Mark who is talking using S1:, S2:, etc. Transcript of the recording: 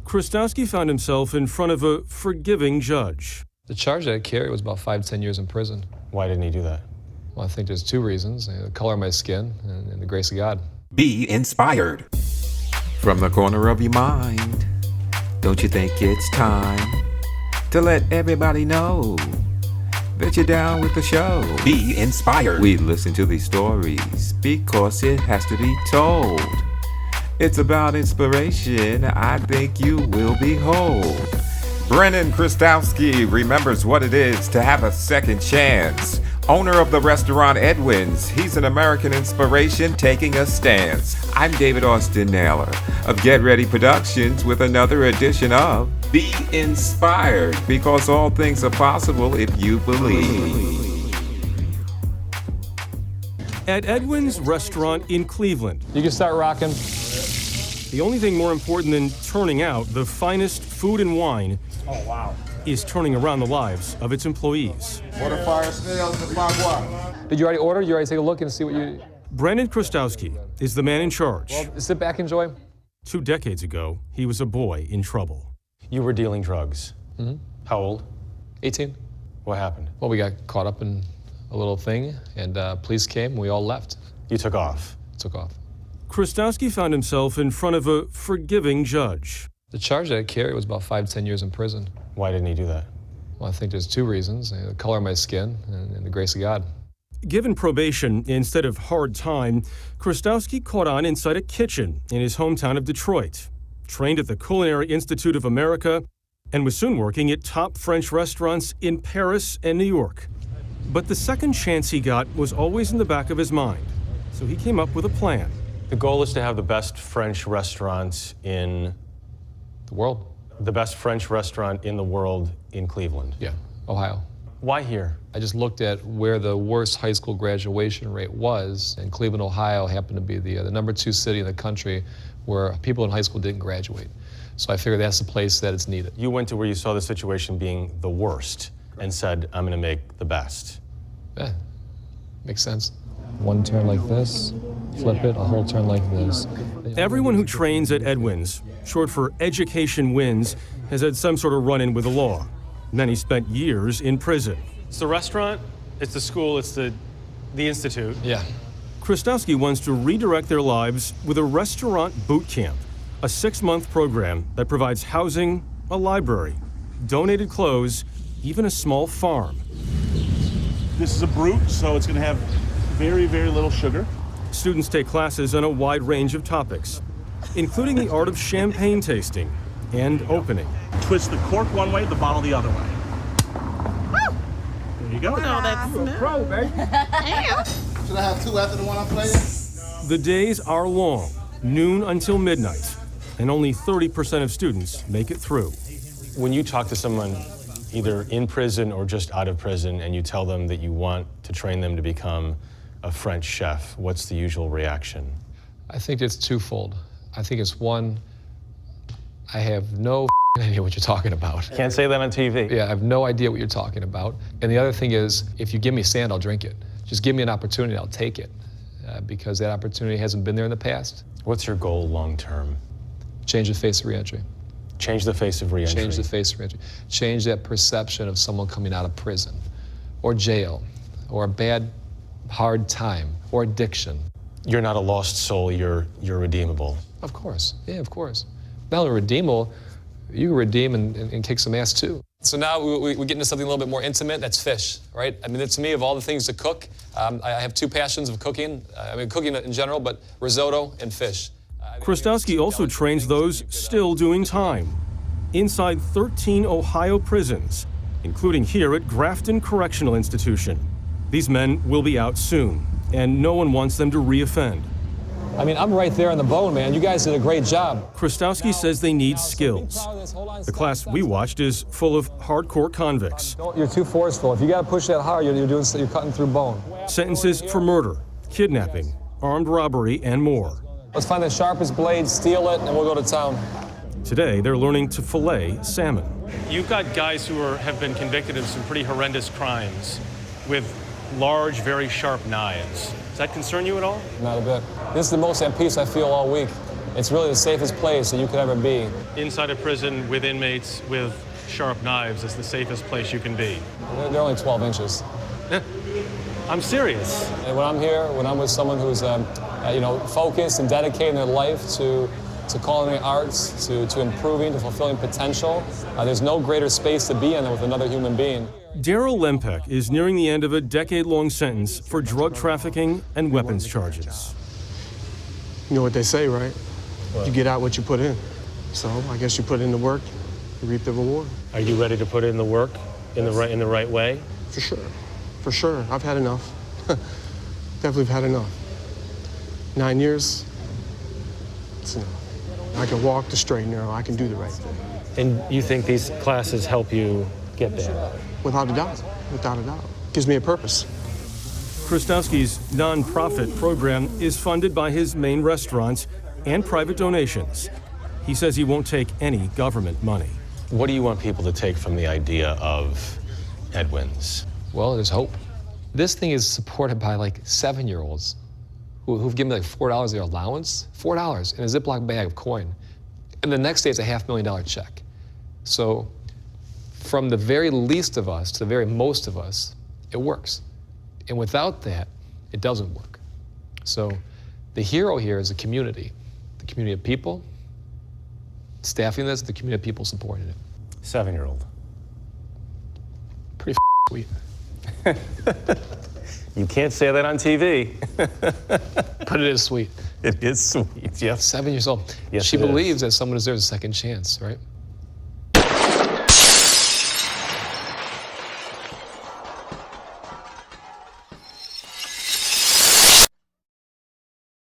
S1: Krystowski found himself in front of a forgiving judge.
S2: The charge that I carried was about 5 to 10 years in prison.
S3: Why didn't he do that?
S2: Well, I think there's 2 reasons: the color of my skin and the grace of God.
S4: Be inspired. From the corner of your mind, don't you think it's time to let everybody know that you're down with the show? Be inspired. We listen to these stories because it has to be told. It's about inspiration I think you will behold. Brennan Krystowski remembers what it is to have a second chance. Owner of the restaurant Edwins, he's an American inspiration taking a stance. I'm David Austin Naylor of Get Ready Productions with another edition of Be Inspired, because all things are possible if you believe.
S1: At Edwins' restaurant in Cleveland,
S2: You can start rocking.
S1: the only thing more important than turning out the finest food and wine is turning around the lives of its employees.
S2: Did you already order? You already take a look and see what you...
S1: Brennan Krystowski is the man in charge.
S2: Well, sit back, enjoy.
S1: 2 decades ago, he was a boy in trouble.
S3: You were dealing drugs.
S2: Mm-hmm.
S3: How old?
S2: 18.
S3: What happened?
S2: Well, we got caught up in a little thing, and police came, and we all left.
S3: You took off.
S2: Took off.
S1: Krystowski found himself in front of a forgiving judge.
S2: The charge that I carried was about 5 to 10 years in prison.
S3: Why didn't he do that?
S2: Well, I think there's 2 reasons: the color of my skin and the grace of God.
S1: Given probation instead of hard time, Krystowski caught on inside a kitchen in his hometown of Detroit, trained at the Culinary Institute of America, and was soon working at top French restaurants in Paris and New York. But the second chance he got was always in the back of his mind, so he came up with a plan.
S3: The goal is to have the best French restaurants in...
S2: The world?
S3: The best French restaurant in the world in Cleveland.
S2: Yeah, Ohio.
S3: Why here?
S2: I just looked at where the worst high school graduation rate was, and Cleveland, Ohio happened to be the number 2 city in the country where people in high school didn't graduate. So I figured that's the place that it's needed.
S3: You went to where you saw the situation being the worst and said, I'm gonna make the best.
S2: Yeah, makes sense. 1 turn like this, flip it, a whole turn like this.
S1: Everyone who trains at Edwins, short for Education Wins, has had some sort of run-in with the law. Many spent years in prison.
S3: It's the restaurant, it's the school, it's the institute.
S2: Yeah.
S1: Krystowski wants to redirect their lives with a restaurant boot camp, a 6-month program that provides housing, a library, donated clothes, even a small farm.
S5: This is a brute, so it's going to have very, very little sugar.
S1: Students take classes on a wide range of topics, including the art of champagne tasting and opening.
S5: Twist the cork one way, the bottle the other way. There you go.
S6: No, that's
S5: You're a pro, baby.
S6: Should I have 2 after the one I'm playing?
S1: The days are long, noon until midnight, and only 30% of students make it through.
S3: When you talk to someone either in prison or just out of prison and you tell them that you want to train them to become a French chef, what's the usual reaction?
S2: I think it's twofold. I think it's one, I have no idea what you're talking about.
S3: Can't say that on TV.
S2: Yeah, I have no idea what you're talking about. And the other thing is, if you give me sand, I'll drink it. Just give me an opportunity, I'll take it. Because that opportunity hasn't been there in the past.
S3: What's your goal long term?
S2: Change the face of reentry.
S3: Change the face of reentry.
S2: Change the face of reentry. Change that perception of someone coming out of prison, or jail, or a bad, hard time, or addiction.
S3: You're not a lost soul, you're redeemable.
S2: Of course, yeah, of course. Not only redeemable, you can redeem and kick some ass too. So now we get into something a little bit more intimate, that's fish, right? I mean, to me, of all the things to cook, I have 2 passions of cooking. I mean, cooking in general, but risotto and fish.
S1: Krystowski also trains those still doing time inside 13 Ohio prisons, including here at Grafton Correctional Institution. These men will be out soon, and no one wants them to reoffend.
S2: I mean, I'm right there on the bone, man. You guys did a great job.
S1: Krystowski says they need skills. The class we watched is full of hardcore convicts.
S2: You're too forceful. If you got to push that hard, you're cutting through bone.
S1: Sentences for murder, kidnapping, armed robbery, and more.
S2: Let's find the sharpest blade, steal it, and we'll go to town.
S1: Today, they're learning to fillet salmon.
S3: You've got guys who have been convicted of some pretty horrendous crimes with large, very sharp knives. Does that concern you at all?
S2: Not a bit. This is the most at peace I feel all week. It's really the safest place that you could ever be.
S3: Inside a prison with inmates with sharp knives is the safest place you can be.
S2: They're only 12 inches.
S3: I'm serious.
S2: And when I'm here, when I'm with someone who's focused and dedicating their life to culinary arts, to improving, to fulfilling potential, there's no greater space to be in than with another human being.
S1: Daryl Lempek is nearing the end of a decade-long sentence for drug trafficking and weapons charges.
S7: You know what they say, right? You get out what you put in. So I guess you put in the work, you reap the reward.
S3: Are you ready to put in the work in the right way?
S7: For sure. For sure. I've had enough. Definitely have had enough. 9 years, it's enough. I can walk the straight and narrow. I can do the right thing.
S3: And you think these classes help you get there?
S7: Without a doubt. Without a doubt. Gives me a purpose.
S1: Krastowski's nonprofit program is funded by his main restaurants and private donations. He says he won't take any government money.
S3: What do you want people to take from the idea of Edwins?
S2: Well, there's hope. This thing is supported by like 7-year-olds who've given me like $4 their allowance, $4 in a Ziploc bag of coin. And the next day it's a $500,000 check. So from the very least of us to the very most of us, it works. And without that, it doesn't work. So the hero here is the community of people, staffing this, the community of people supporting it.
S3: 7-year-old.
S2: Pretty sweet.
S3: You can't say that on TV.
S2: But it is sweet.
S3: It is sweet, yes.
S2: 7 years old.
S3: Yes,
S2: She
S3: it is.
S2: believes that someone deserves a second chance, right?